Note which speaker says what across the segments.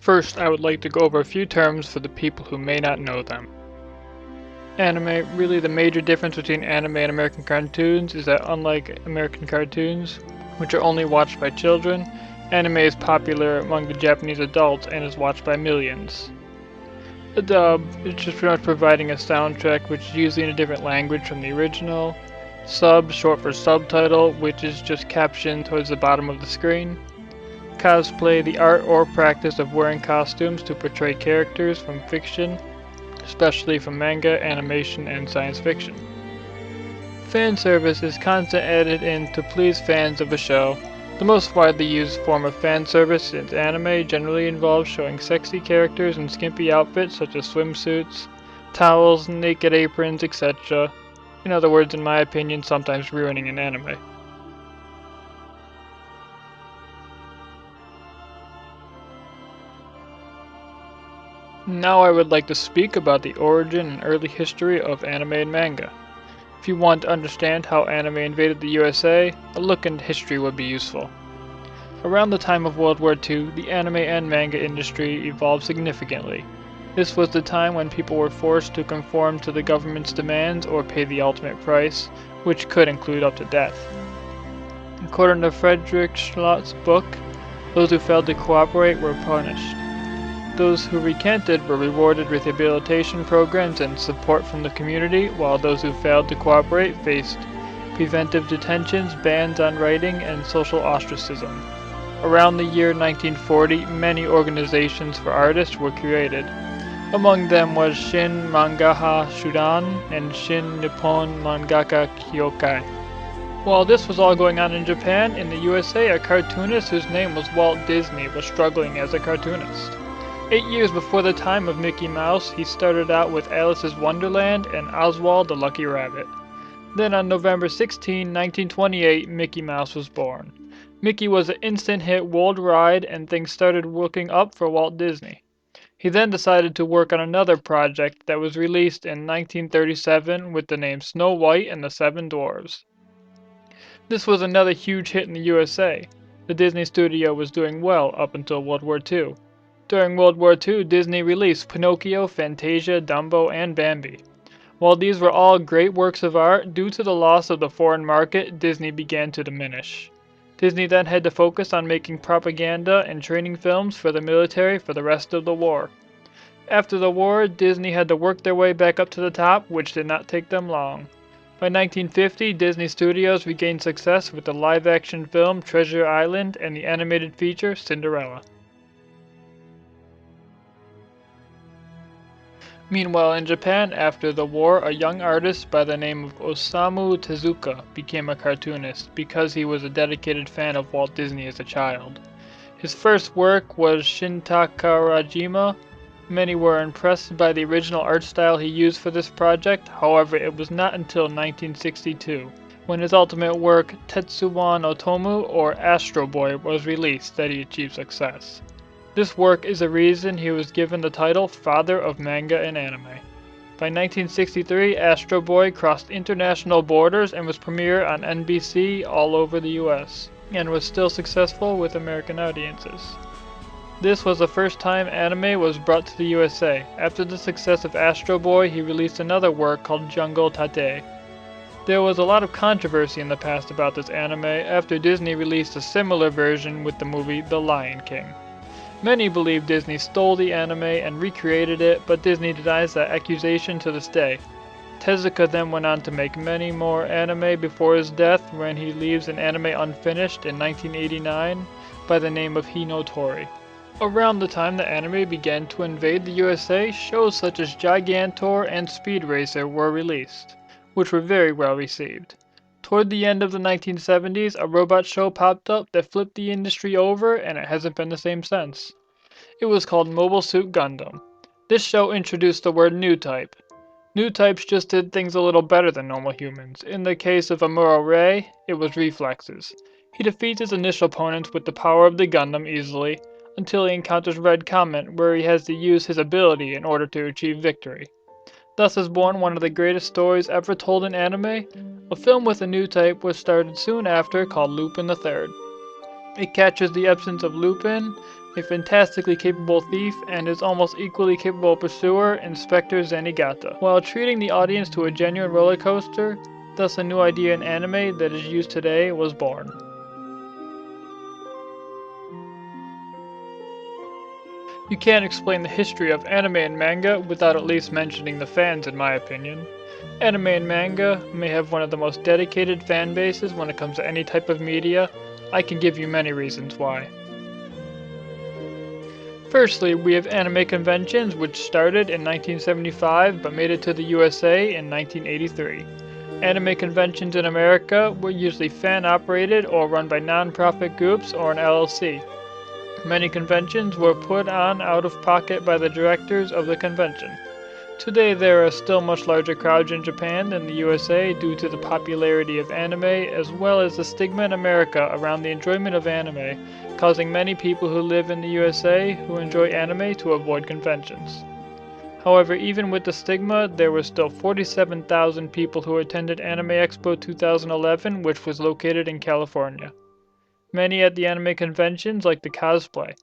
Speaker 1: First, I would like to go over a few terms for the people who may not know them. Anime, really the major difference between anime and American cartoons is that unlike American cartoons, which are only watched by children, anime is popular among the Japanese adults and is watched by millions. A dub is just pretty much providing a soundtrack which is usually in a different language from the original. Sub, short for subtitle, which is just captioned towards the bottom of the screen. Cosplay, the art or practice of wearing costumes to portray characters from fiction, especially from manga, animation, and science fiction. Fan service is content added in to please fans of a show. The most widely used form of fan service in anime generally involves showing sexy characters in skimpy outfits such as swimsuits, towels, naked aprons, etc. In other words, in my opinion, sometimes ruining an anime. Now I would like to speak about the origin and early history of anime and manga. If you want to understand how anime invaded the USA, a look into history would be useful. Around the time of World War II, the anime and manga industry evolved significantly. This was the time when people were forced to conform to the government's demands or pay the ultimate price, which could include up to death. According to Friedrich Schlott's book, those who failed to cooperate were punished. Those who recanted were rewarded with rehabilitation programs and support from the community, while those who failed to cooperate faced preventive detentions, bans on writing, and social ostracism. Around the year 1940, many organizations for artists were created. Among them was Shin Mangaha Shudan and Shin Nippon Mangaka Kyokai. While this was all going on in Japan, in the USA, a cartoonist whose name was Walt Disney was struggling as a cartoonist. 8 years before the time of Mickey Mouse, he started out with Alice's Wonderland and Oswald the Lucky Rabbit. Then on November 16, 1928, Mickey Mouse was born. Mickey was an instant hit worldwide and things started looking up for Walt Disney. He then decided to work on another project that was released in 1937 with the name Snow White and the Seven Dwarfs. This was another huge hit in the USA. The Disney studio was doing well up until World War II. During World War II, Disney released Pinocchio, Fantasia, Dumbo, and Bambi. While these were all great works of art, due to the loss of the foreign market, Disney began to diminish. Disney then had to focus on making propaganda and training films for the military for the rest of the war. After the war, Disney had to work their way back up to the top, which did not take them long. By 1950, Disney Studios regained success with the live-action film Treasure Island and the animated feature Cinderella. Meanwhile, in Japan, after the war, a young artist by the name of Osamu Tezuka became a cartoonist because he was a dedicated fan of Walt Disney as a child. His first work was Shintakarajima. Many were impressed by the original art style he used for this project, however it was not until 1962, when his ultimate work Tetsuwan Otomu or Astro Boy was released, that he achieved success. This work is the reason he was given the title Father of Manga and Anime. By 1963, Astro Boy crossed international borders and was premiered on NBC all over the US, and was still successful with American audiences. This was the first time anime was brought to the USA. After the success of Astro Boy, he released another work called Jungle Tate. There was a lot of controversy in the past about this anime after Disney released a similar version with the movie The Lion King. Many believe Disney stole the anime and recreated it, but Disney denies that accusation to this day. Tezuka then went on to make many more anime before his death when he leaves an anime unfinished in 1989 by the name of Hinotori. Around the time the anime began to invade the USA, shows such as Gigantor and Speed Racer were released, which were very well received. Toward the end of the 1970s, a robot show popped up that flipped the industry over, and it hasn't been the same since. It was called Mobile Suit Gundam. This show introduced the word new type. New types just did things a little better than normal humans. In the case of Amuro Ray, it was reflexes. He defeats his initial opponents with the power of the Gundam easily, until he encounters Red Comet, where he has to use his ability in order to achieve victory. Thus is born one of the greatest stories ever told in anime. A film with a new type was started soon after called Lupin the Third. It catches the absence of Lupin, a fantastically capable thief, and his almost equally capable pursuer, Inspector Zenigata, while treating the audience to a genuine roller coaster. Thus a new idea in anime that is used today was born. You can't explain the history of anime and manga without at least mentioning the fans, in my opinion. Anime and manga may have one of the most dedicated fan bases when it comes to any type of media. I can give you many reasons why. Firstly, we have anime conventions, which started in 1975 but made it to the USA in 1983. Anime conventions in America were usually fan-operated or run by non-profit groups or an LLC. Many conventions were put on out of pocket by the directors of the convention. Today there are still much larger crowds in Japan than the USA due to the popularity of anime as well as the stigma in America around the enjoyment of anime, causing many people who live in the USA who enjoy anime to avoid conventions. However, even with the stigma, there were still 47,000 people who attended Anime Expo 2011, which was located in California. Many at the anime conventions like to cosplay.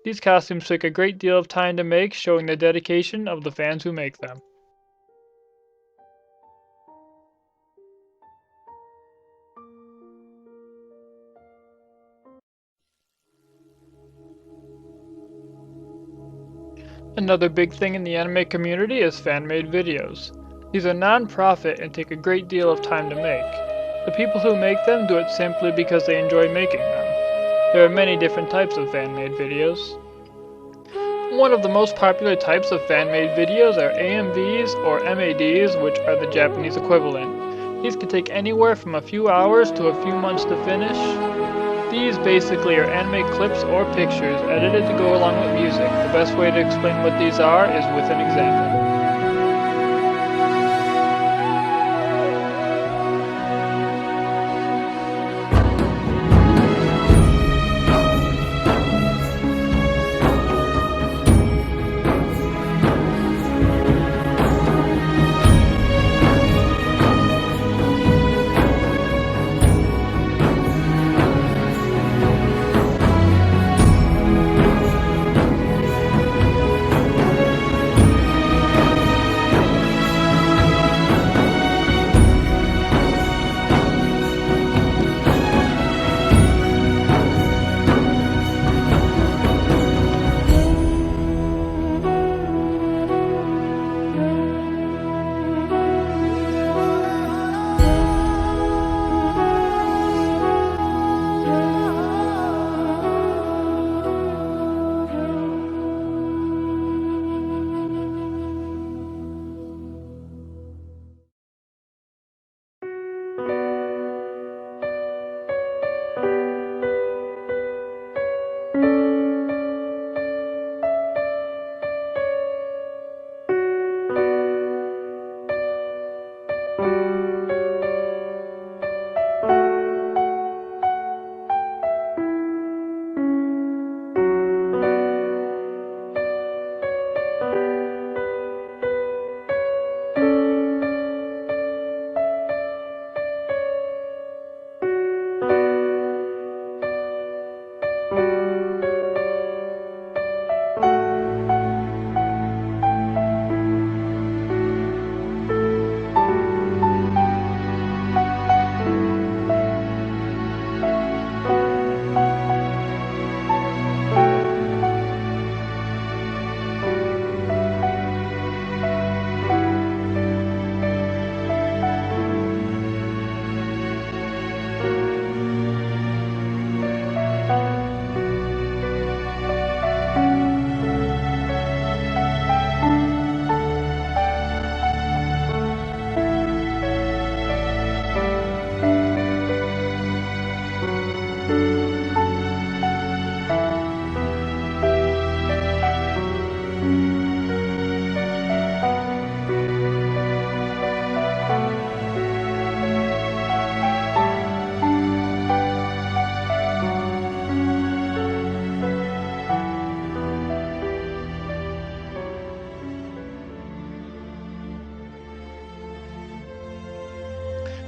Speaker 1: These costumes take a great deal of time to make, showing the dedication of the fans who make them. Another big thing in the anime community is fan-made videos. These are non-profit and take a great deal of time to make. The people who make them do it simply because they enjoy making them. There are many different types of fan-made videos. One of the most popular types of fan-made videos are AMVs or MADs, which are the Japanese equivalent. These can take anywhere from a few hours to a few months to finish. These basically are anime clips or pictures edited to go along with music. The best way to explain what these are is with an example.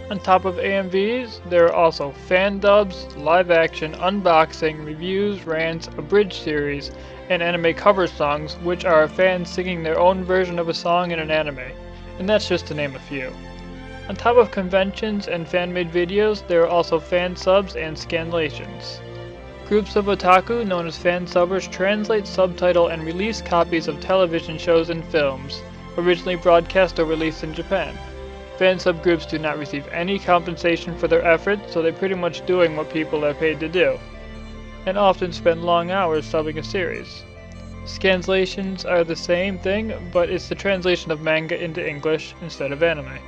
Speaker 1: On top of AMVs, there are also fan dubs, live action, unboxing, reviews, rants, abridged series, and anime cover songs, which are fans singing their own version of a song in an anime, and that's just to name a few. On top of conventions and fan-made videos, there are also fan subs and scanlations. Groups of otaku known as fansubbers translate, subtitle, and release copies of television shows and films, originally broadcast or released in Japan. Fan subgroups do not receive any compensation for their efforts, so they're pretty much doing what people are paid to do, and often spend long hours subbing a series. Scanslations are the same thing, but it's the translation of manga into English instead of anime.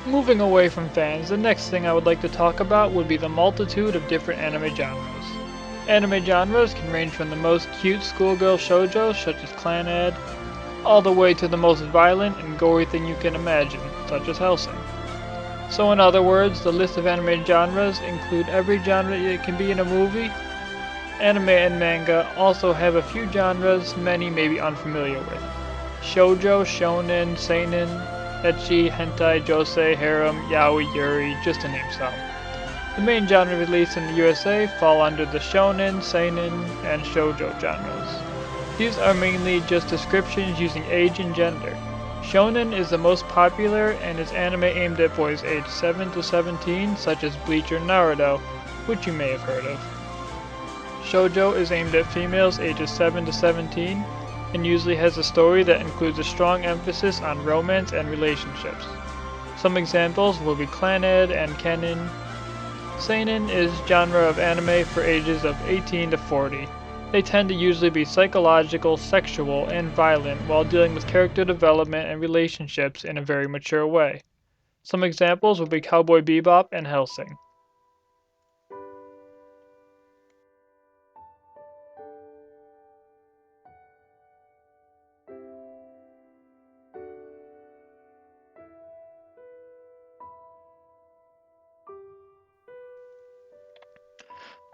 Speaker 1: Moving away from fans, the next thing I would like to talk about would be the multitude of different anime genres. Anime genres can range from the most cute schoolgirl shoujo, such as Clannad, all the way to the most violent and gory thing you can imagine, such as Hellsing. So in other words, the list of anime genres include every genre that can be in a movie. Anime and manga also have a few genres many may be unfamiliar with. Shoujo, shonen, seinen, ecchi, hentai, josei, harem, yaoi, yuri, just to name some. The main genre released in the USA fall under the shonen, seinen, and shoujo genres. These are mainly just descriptions using age and gender. Shonen is the most popular and is anime aimed at boys aged 7 to 17, such as Bleach or Naruto, which you may have heard of. Shoujo is aimed at females ages 7 to 17, and usually has a story that includes a strong emphasis on romance and relationships. Some examples will be Clannad and Kennen. Seinen is genre of anime for ages of 18 to 40. They tend to usually be psychological, sexual, and violent while dealing with character development and relationships in a very mature way. Some examples will be Cowboy Bebop and Hellsing.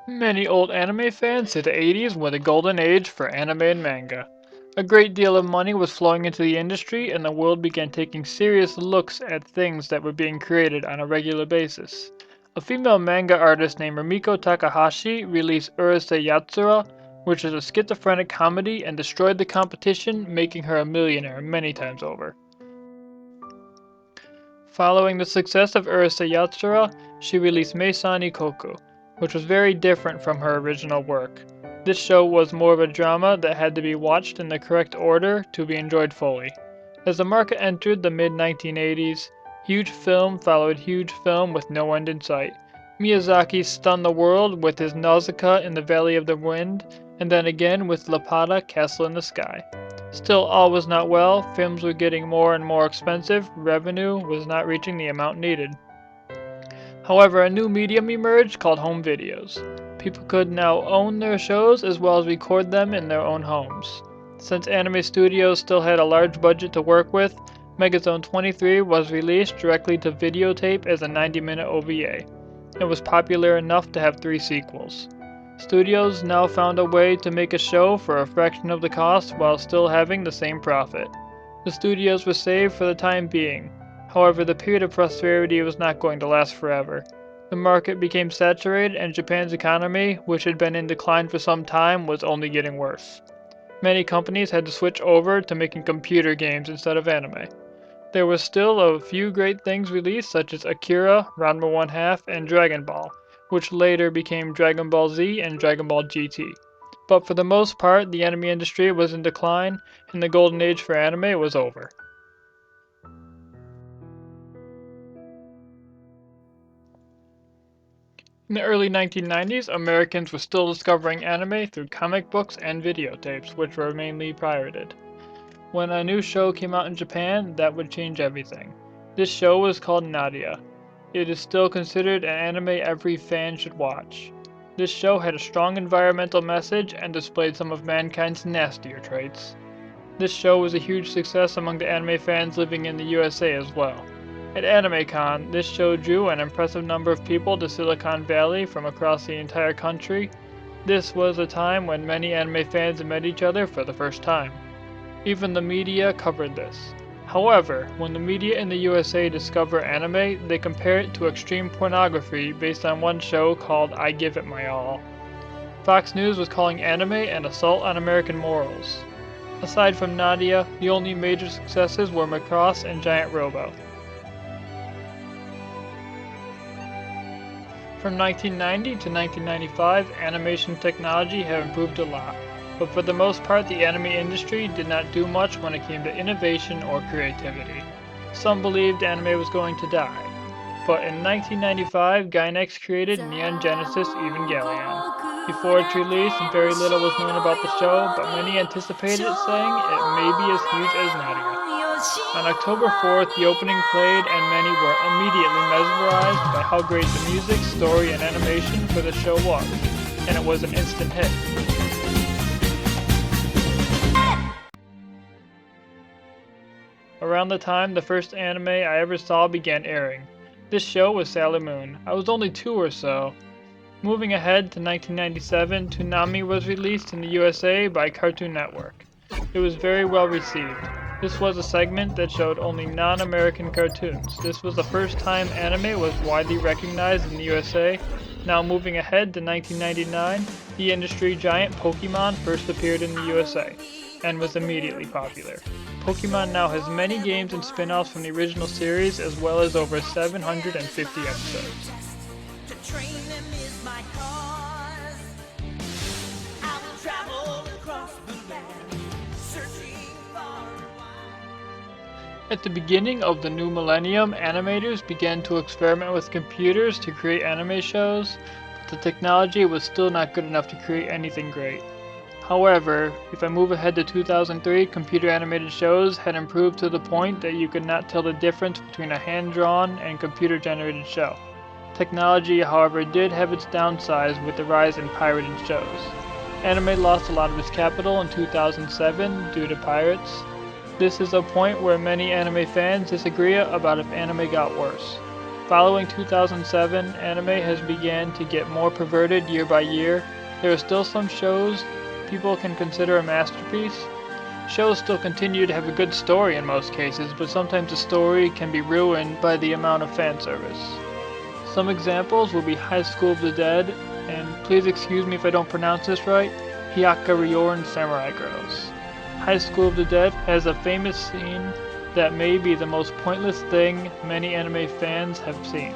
Speaker 1: Many old anime fans say the 80s were the golden age for anime and manga. A great deal of money was flowing into the industry, and the world began taking serious looks at things that were being created on a regular basis. A female manga artist named Rumiko Takahashi released Urusei Yatsura, which is a schizophrenic comedy, and destroyed the competition, making her a millionaire many times over. Following the success of Urusei Yatsura, she released Meisani Koku, which was very different from her original work. This show was more of a drama that had to be watched in the correct order to be enjoyed fully. As the market entered the mid-1980s, huge film followed huge film with no end in sight. Miyazaki stunned the world with his Nausicaa in the Valley of the Wind, and then again with Lapada, Castle in the Sky. Still, all was not well, films were getting more and more expensive, revenue was not reaching the amount needed. However, a new medium emerged called home videos. People could now own their shows as well as record them in their own homes. Since anime studios still had a large budget to work with, Megazone 23 was released directly to videotape as a 90-minute OVA. It was popular enough to have 3 sequels. Studios now found a way to make a show for a fraction of the cost while still having the same profit. The studios were saved for the time being. However, the period of prosperity was not going to last forever. The market became saturated and Japan's economy, which had been in decline for some time, was only getting worse. Many companies had to switch over to making computer games instead of anime. There were still a few great things released such as Akira, Ranma 1/2, and Dragon Ball, which later became Dragon Ball Z and Dragon Ball GT. But for the most part, the anime industry was in decline, and the golden age for anime was over. In the early 1990s, Americans were still discovering anime through comic books and videotapes, which were mainly pirated. When a new show came out in Japan, that would change everything. This show was called Nadia. It is still considered an anime every fan should watch. This show had a strong environmental message and displayed some of mankind's nastier traits. This show was a huge success among the anime fans living in the USA as well. At AnimeCon, this show drew an impressive number of people to Silicon Valley from across the entire country. This was a time when many anime fans met each other for the first time. Even the media covered this. However, when the media in the USA discover anime, they compare it to extreme pornography based on one show called I Give It My All. Fox News was calling anime an assault on American morals. Aside from Nadia, the only major successes were Macross and Giant Robo. From 1990 to 1995, animation technology have improved a lot, but for the most part the anime industry did not do much when it came to innovation or creativity. Some believed anime was going to die, but in 1995 Gainax created Neon Genesis Evangelion. Before its release, very little was known about the show, but many anticipated it, saying it may be as huge as Nadia. On October 4th, the opening played and many were immediately mesmerized by how great the music, story, and animation for the show was, and it was an instant hit. Around the time the first anime I ever saw began airing. This show was Sailor Moon. I was only 2 or so. Moving ahead to 1997, Toonami was released in the USA by Cartoon Network. It was very well received. This was a segment that showed only non-American cartoons. This was the first time anime was widely recognized in the USA. Now moving ahead to 1999, the industry giant Pokemon first appeared in the USA, and was immediately popular. Pokemon now has many games and spin-offs from the original series, as well as over 750 episodes. At the beginning of the new millennium, animators began to experiment with computers to create anime shows, but the technology was still not good enough to create anything great. However, if I move ahead to 2003, computer animated shows had improved to the point that you could not tell the difference between a hand-drawn and computer-generated show. Technology, however, did have its downsides with the rise in pirated shows. Anime lost a lot of its capital in 2007 due to pirates. This is a point where many anime fans disagree about if anime got worse. Following 2007, anime has begun to get more perverted year by year. There are still some shows people can consider a masterpiece. Shows still continue to have a good story in most cases, but sometimes the story can be ruined by the amount of fan service. Some examples will be High School of the Dead, and please excuse me if I don't pronounce this right, Hyakka Samurai Girls. High School of the Dead has a famous scene that may be the most pointless thing many anime fans have seen.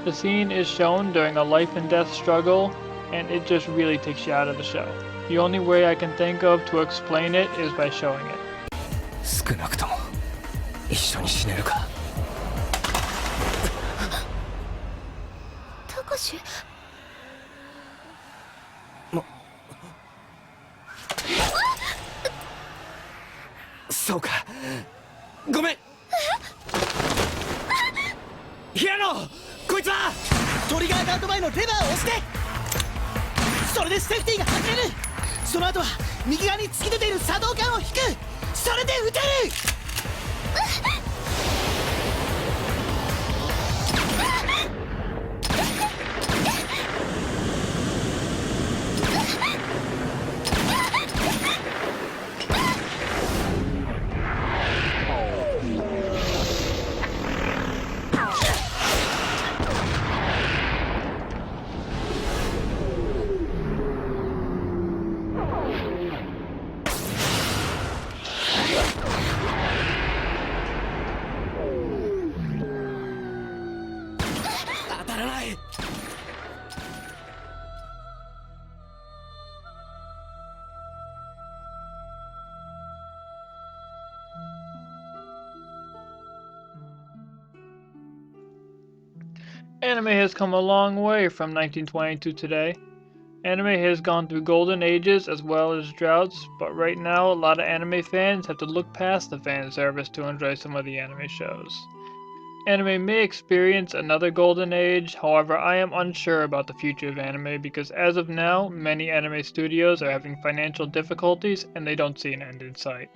Speaker 1: The scene is shown during a life and death struggle, and it just really takes you out of the show. The only way I can think of to explain it is by showing it.
Speaker 2: 少なくとも一緒に死ねるか。
Speaker 3: 高志。
Speaker 2: そうか。ごめん。平野、こいつはトリガーガード前のレバーを押して。それでセーフティーが外れる。その後は右側に突き出ている作動桿を引く。それで撃てる。
Speaker 1: Anime has come a long way from 1920 to today. Anime has gone through golden ages as well as droughts, but right now a lot of anime fans have to look past the fan service to enjoy some of the anime shows. Anime may experience another golden age, however I am unsure about the future of anime because as of now, many anime studios are having financial difficulties and they don't see an end in sight.